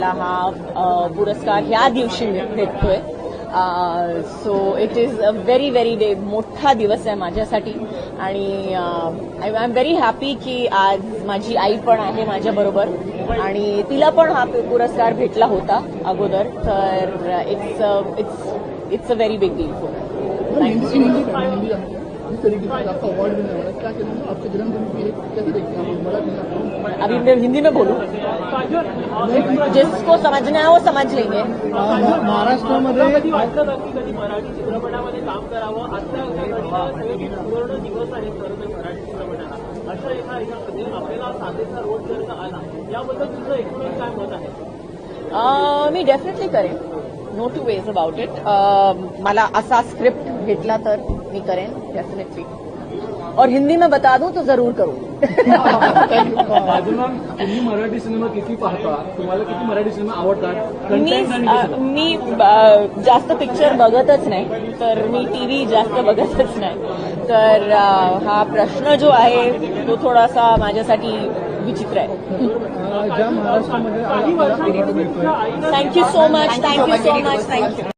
हा पुरस्कार ह्या दिवशी भेटतोय. So it is a very very day. मोठा दिवस आहे माझ्यासाठी आणि आय एम व्हेरी हॅपी की आज माझी आई पण आहे माझ्याबरोबर आणि तिला पण हा पुरस्कार भेटला होता अगोदर. तर it's a very big deal for me. अभी मैं हिंदी में बोलूं, जिसको समझना है वो समझ लेंगे. महाराष्ट्रामध्ये मराठी चित्रपटामध्ये काम करावं आता पूर्ण दिवस आहे मराठी चित्रपटाला अशा एका ह्याच्यामध्ये आपल्याला साधेचा रोल जर का आला याबद्दल तुझं एकूण काय मत आहे? मी डेफिनेटली करेन. No two ways about it. मला असा स्क्रिप्ट भेटला तर मी करेन डेफिनेटली. और हिंदी में बता दूं तो जरूर करूं. तुम्ही मराठी सिनेमा किती पाहता? तुम्हाला किती मराठी सिनेमा आवडतात? मी जास्त पिक्चर बघतच नाही, तर मी टीव्ही जास्त बघतच नाही. तर हा प्रश्न जो आहे तो थोडासा माझ्यासाठी विचित्र आहे. ज्या महाराष्ट्रामध्ये thank you so much. Thank you so much. Thank you.